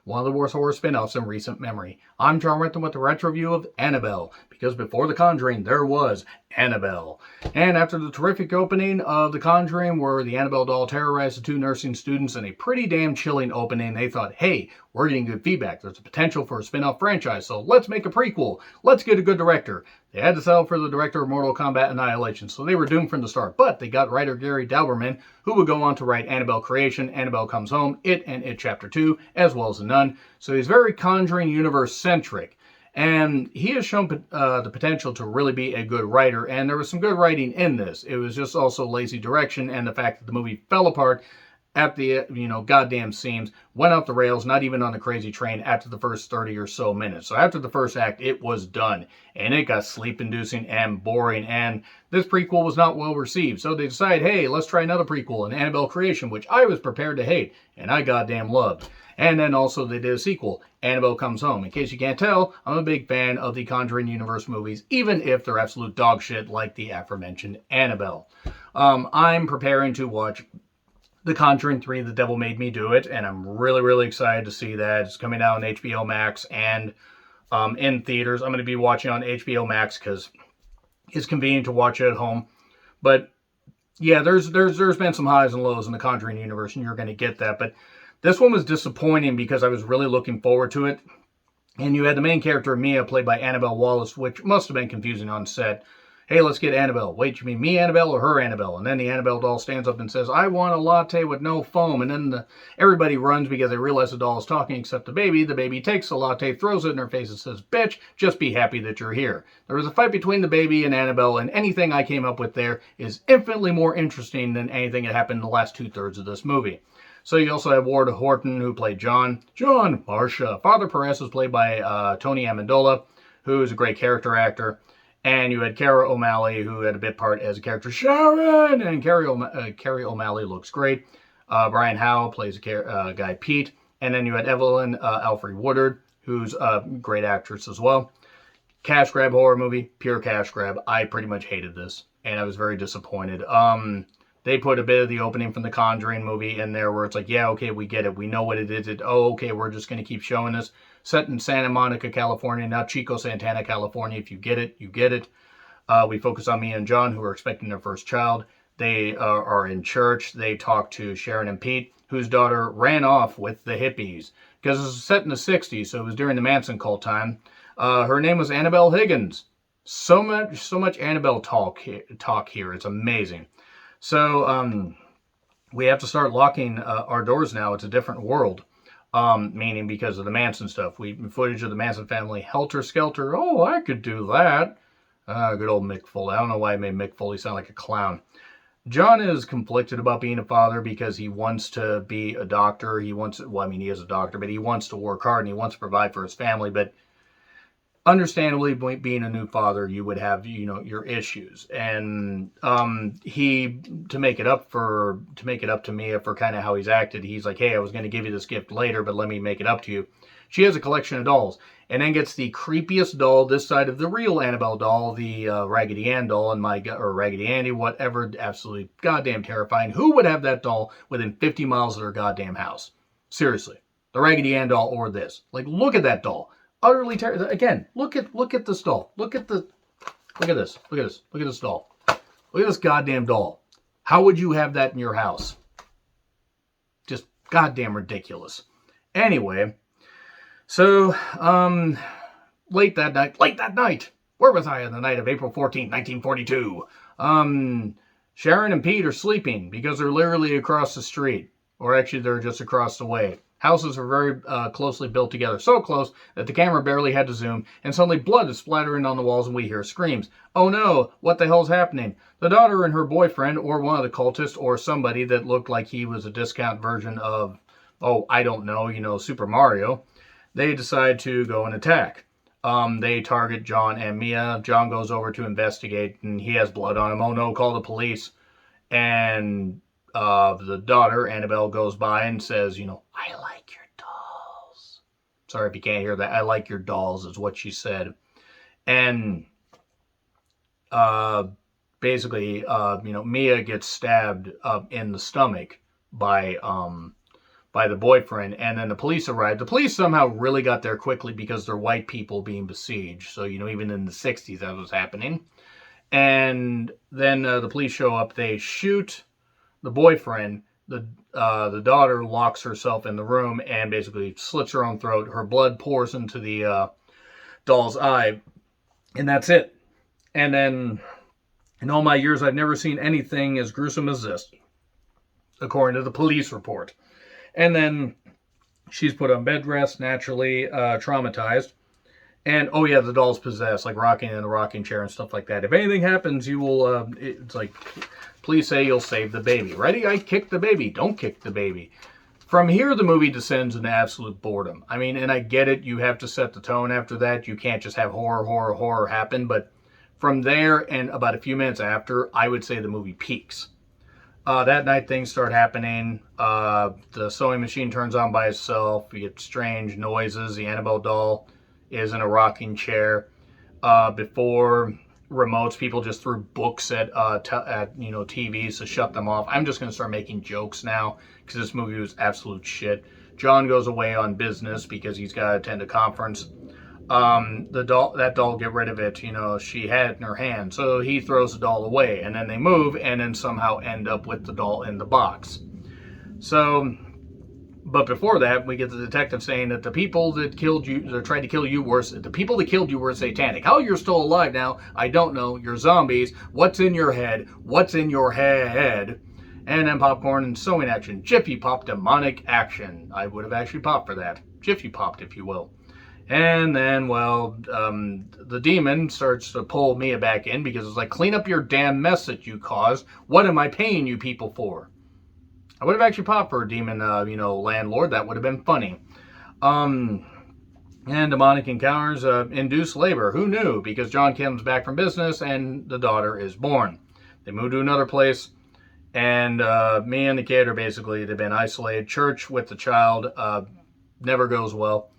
one of the worst horror spin-offs in recent memory. I'm John Renton with the retro review of Annabelle, because before The Conjuring, there was Annabelle. And after the terrific opening of The Conjuring, where the Annabelle doll terrorized the two nursing students in a pretty damn chilling opening, they thought, hey, we're getting good feedback. There's a potential for a spin-off franchise, so let's make a prequel. Let's get a good director. They had to settle for the director of Mortal Kombat Annihilation, so they were doomed from the start. But they got writer Gary Dauberman, who would go on to write Annabelle Creation, Annabelle Comes Home, It, and It Chapter 2, as well as The Nun. So he's very Conjuring universe-centric. And he has shown the potential to really be a good writer, and there was some good writing in this. It was just also lazy direction, and the fact that the movie fell apart at the, goddamn seams, went off the rails, not even on a crazy train after the first 30 or so minutes. So after the first act, it was done, and it got sleep-inducing and boring, and this prequel was not well received. So they decided, hey, let's try another prequel, an Annabelle Creation, which I was prepared to hate, and I goddamn loved. And then also they did a sequel, Annabelle Comes Home. In case you can't tell, I'm a big fan of the Conjuring universe movies, even if they're absolute dog shit like the aforementioned Annabelle. I'm preparing to watch The Conjuring 3, The Devil Made Me Do It, and I'm really, really excited to see that. It's coming out on HBO Max and in theaters. I'm going to be watching on HBO Max because it's convenient to watch it at home. But yeah, there's been some highs and lows in the Conjuring universe, and you're going to get that. But this one was disappointing because I was really looking forward to it. And you had the main character, Mia, played by Annabelle Wallis, which must have been confusing on set. Hey, let's get Annabelle. Wait, you mean me Annabelle or her Annabelle? And then the Annabelle doll stands up and says, I want a latte with no foam. And then everybody runs because they realize the doll is talking except the baby. The baby takes the latte, throws it in her face and says, bitch, just be happy that you're here. There was a fight between the baby and Annabelle, and anything I came up with there is infinitely more interesting than anything that happened in the last 2/3 of this movie. So you also have Ward Horton, who played John. John, Marcia. Father Perez was played by Tony Amendola, who is a great character actor. And you had Cara O'Malley, who had a bit part as a character, Sharon! And Carrie O'Malley looks great. Brian Howe plays a guy, Pete. And then you had Evelyn Alfred Woodard, who's a great actress as well. Cash grab horror movie, pure cash grab. I pretty much hated this, and I was very disappointed. They put a bit of the opening from the Conjuring movie in there where it's like, yeah, okay, we get it. We know what it is. Okay, we're just going to keep showing this. Set in Santa Monica, California, not Chico Santana, California. If you get it, you get it. We focus on Mia and John, who are expecting their first child. They are in church. They talk to Sharon and Pete, whose daughter ran off with the hippies. Because it was set in the 60s, so it was during the Manson cult time. Her name was Annabelle Higgins. So much Annabelle talk here. It's amazing. So we have to start locking our doors now. It's a different world, meaning because of the Manson stuff. Footage of the Manson family, Helter Skelter. Oh, I could do that. Good old Mick Foley. I don't know why I made Mick Foley sound like a clown. John is conflicted about being a father because he wants to be a doctor. He is a doctor, but he wants to work hard and he wants to provide for his family. But understandably, being a new father, you would have, your issues. And to make it up to Mia for kind of how he's acted, he's like, hey, I was going to give you this gift later, but let me make it up to you. She has a collection of dolls, and then gets the creepiest doll this side of the real Annabelle doll, the Raggedy Ann doll, or Raggedy Andy, whatever, absolutely goddamn terrifying. Who would have that doll within 50 miles of their goddamn house? Seriously, the Raggedy Ann doll or this. Like, look at that doll. Utterly terrible. Again, look at this doll. Look at this. Look at this doll. Look at this goddamn doll. How would you have that in your house? Just goddamn ridiculous. Anyway, so late that night. Where was I on the night of April 14th, 1942? Sharon and Pete are sleeping because they're literally across the street, or actually they're just across the way. Houses are very closely built together, so close that the camera barely had to zoom, and suddenly blood is splattering on the walls and we hear screams. Oh no, what the hell's happening? The daughter and her boyfriend, or one of the cultists, or somebody that looked like he was a discount version of, I don't know, Super Mario, they decide to go and attack. They target John and Mia. John goes over to investigate, and he has blood on him. Oh no, call the police. And the daughter, Annabelle, goes by and says, I like your dolls. Sorry if you can't hear that. I like your dolls is what she said. And basically, Mia gets stabbed in the stomach by by the boyfriend, and then the police arrived. The police somehow really got there quickly because they're white people being besieged. So, even in the 60s that was happening. And then the police show up. They shoot the boyfriend. The daughter locks herself in the room and basically slits her own throat. Her blood pours into the doll's eye, and that's it. And then, in all my years, I've never seen anything as gruesome as this, according to the police report. And then she's put on bed rest, naturally traumatized. And, oh yeah, the doll's possessed, like rocking in a rocking chair and stuff like that. If anything happens, you will, it's like, please say you'll save the baby. Ready? I kick the baby. Don't kick the baby. From here, the movie descends into absolute boredom. I mean, and I get it. You have to set the tone after that. You can't just have horror happen. But from there and about a few minutes after, I would say the movie peaks. That night, things start happening. The sewing machine turns on by itself. You get strange noises. The Annabelle doll is in a rocking chair. Before remotes, people just threw books at TVs to shut them off. I'm just going to start making jokes now because this movie was absolute shit. John goes away on business because he's got to attend a conference. That doll, get rid of it. She had it in her hand, so he throws the doll away, and then they move, and then somehow end up with the doll in the box. So, but before that, we get the detective saying that the people that killed you, that tried to kill you, the people that killed you were satanic. How you're still alive now, I don't know. You're zombies. What's in your head? What's in your head? And then popcorn and sewing action. Jiffy Pop demonic action. I would have actually popped for that. Jiffy Popped, if you will. And then, the demon starts to pull Mia back in because it's like, clean up your damn mess that you caused. What am I paying you people for? I would have actually popped for a demon, landlord. That would have been funny. And demonic encounters induce labor. Who knew? Because John comes back from business and the daughter is born. They move to another place, and me and the kid are basically, they've been isolated. Church with the child never goes well.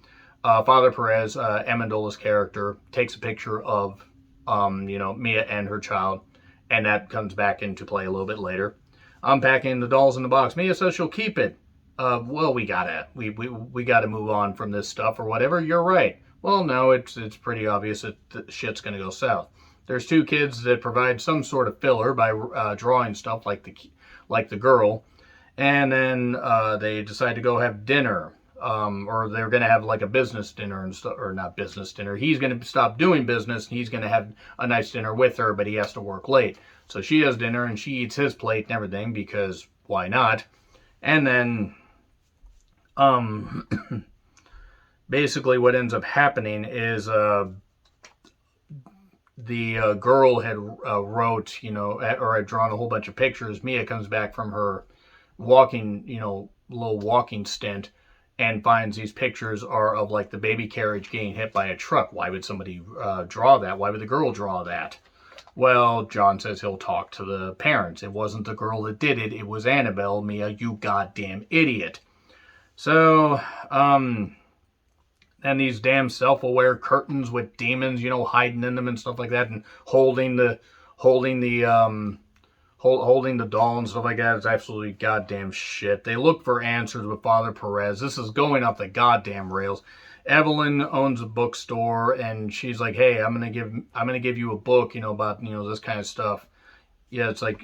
Father Perez, Amendola's character, takes a picture of, Mia and her child, and that comes back into play a little bit later. Unpacking the dolls in the box. Mia says she'll keep it. We gotta move on from this stuff or whatever. You're right. Well, no, it's pretty obvious that the shit's gonna go south. There's two kids that provide some sort of filler by drawing stuff like the girl, and then they decide to go have dinner. Or they're going to have like a business dinner and stuff, or not business dinner. He's going to stop doing business and he's going to have a nice dinner with her, but he has to work late. So she has dinner and she eats his plate and everything because why not? And then, basically what ends up happening is, the girl had wrote, or had drawn a whole bunch of pictures. Mia comes back from her walking, little walking stint, and finds these pictures are of like the baby carriage getting hit by a truck. Why would somebody draw that? Why would the girl draw that? Well, John says he'll talk to the parents. It wasn't the girl that did it. It was Annabelle. Mia, you goddamn idiot. So, and these damn self-aware curtains with demons, hiding in them and stuff like that, and holding the doll and stuff like that is absolutely goddamn shit. They look for answers with Father Perez. This is going off the goddamn rails. Evelyn owns a bookstore, and she's like, "Hey, I'm gonna give you a book, about this kind of stuff." Yeah, it's like,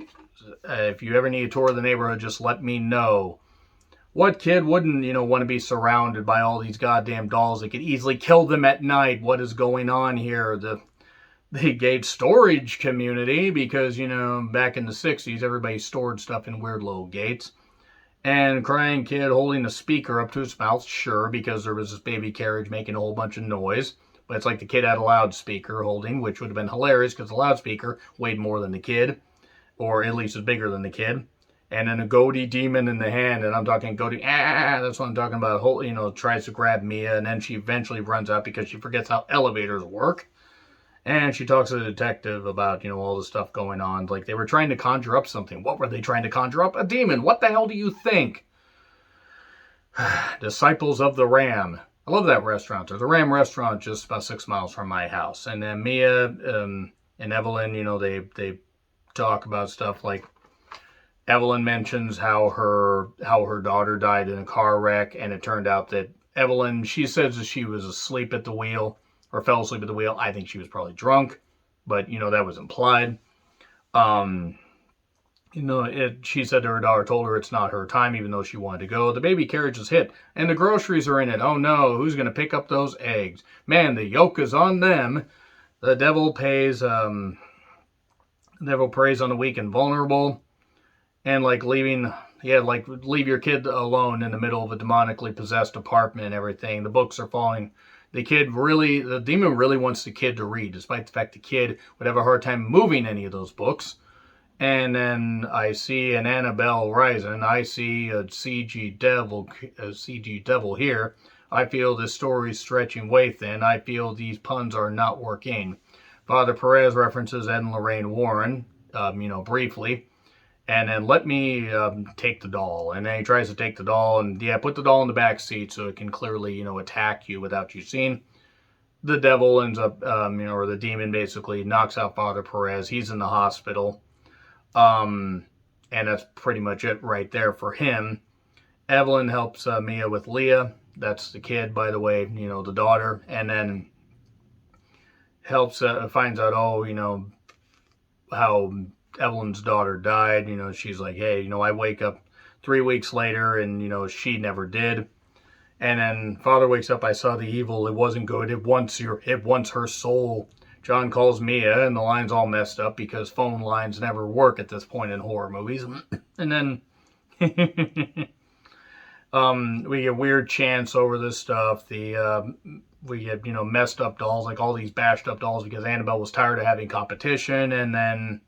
if you ever need a tour of the neighborhood, just let me know. What kid wouldn't, want to be surrounded by all these goddamn dolls that could easily kill them at night? What is going on here? The gay storage community, because, back in the 60s, everybody stored stuff in weird little gates. And crying kid holding a speaker up to his mouth, sure, because there was this baby carriage making a whole bunch of noise. But it's like the kid had a loudspeaker holding, which would have been hilarious because the loudspeaker weighed more than the kid, or at least was bigger than the kid. And then a goatee demon in the hand, and I'm talking goatee, that's what I'm talking about, tries to grab Mia, and then she eventually runs out because she forgets how elevators work. And she talks to the detective about, all the stuff going on. Like, they were trying to conjure up something. What were they trying to conjure up? A demon. What the hell do you think? Disciples of the Ram. I love that restaurant. There's a Ram restaurant just about 6 miles from my house. And then Mia and Evelyn, they talk about stuff like, Evelyn mentions how her daughter died in a car wreck, and it turned out that Evelyn, she says that she was asleep at the wheel, or fell asleep at the wheel. I think she was probably drunk, but that was implied. Um, she said her daughter told her it's not her time, even though she wanted to go. The baby carriage is hit, and the groceries are in it. Oh no, who's going to pick up those eggs? Man, the yoke is on them. The devil preys on the weak and vulnerable, and leave your kid alone in the middle of a demonically possessed apartment and everything. The books are falling. The demon really wants the kid to read, despite the fact the kid would have a hard time moving any of those books. And then I see an Annabelle rising. I see a CG devil here. I feel this story stretching way thin. I feel these puns are not working. Father Perez references Ed and Lorraine Warren, briefly. And then let me take the doll. And then he tries to take the doll and, put the doll in the back seat so it can clearly, attack you without you seeing. The devil ends up, or the demon basically knocks out Father Perez. He's in the hospital. And that's pretty much it right there for him. Evelyn helps Mia with Leah. That's the kid, by the way, the daughter. And then finds out, how Evelyn's daughter died. She's like, hey, I wake up 3 weeks later and, she never did. And then Father wakes up, I saw the evil. It wasn't good. It wants her soul. John calls Mia, and the line's all messed up because phone lines never work at this point in horror movies. And then we get weird chants over this stuff. We get, messed up dolls, like all these bashed up dolls, because Annabelle was tired of having competition. And then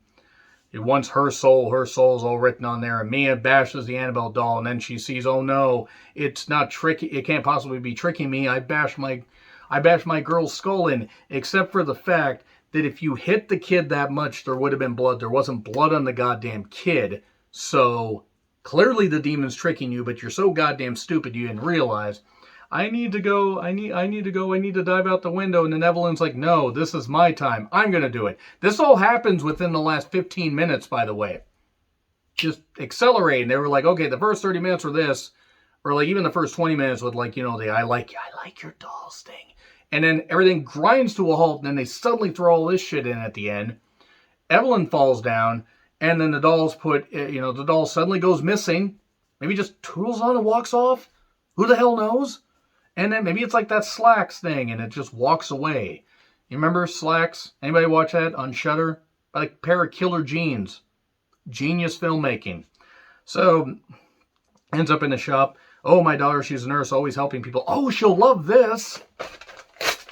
it wants her soul's all written on there. And Mia bashes the Annabelle doll, and then she sees, oh no, it's not tricky. It can't possibly be tricking me. I bashed my girl's skull in, except for the fact that if you hit the kid that much, there would have been blood. There wasn't blood on the goddamn kid. So clearly the demon's tricking you, but you're so goddamn stupid you didn't realize. I need to go. I need to dive out the window. And then Evelyn's like, no, this is my time. I'm going to do it. This all happens within the last 15 minutes, by the way. Just accelerating. They were like, okay, the first 30 minutes were this, or like even the first 20 minutes with like, the I like your dolls thing. And then everything grinds to a halt, and then they suddenly throw all this shit in at the end. Evelyn falls down, and then the doll suddenly goes missing. Maybe just toodles on and walks off. Who the hell knows? And then maybe it's like that Slacks thing, and it just walks away. You remember Slacks? Anybody watch that on Shudder? Like a pair of killer jeans. Genius filmmaking. So, ends up in the shop. Oh, my daughter, she's a nurse, always helping people. Oh, she'll love this.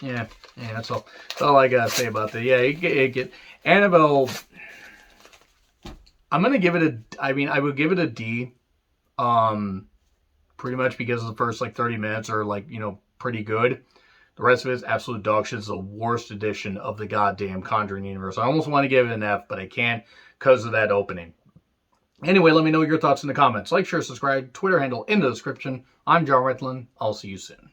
Yeah, that's all I gotta say about that. Yeah, Annabelle. I'm gonna give it I would give it a D. Pretty much because of the first 30 minutes are pretty good. The rest of it is absolute dog shit. It's the worst edition of the goddamn Conjuring universe. I almost want to give it an F, but I can't because of that opening. Anyway, let me know your thoughts in the comments. Like, share, subscribe, Twitter handle in the description. I'm John Retlin. I'll see you soon.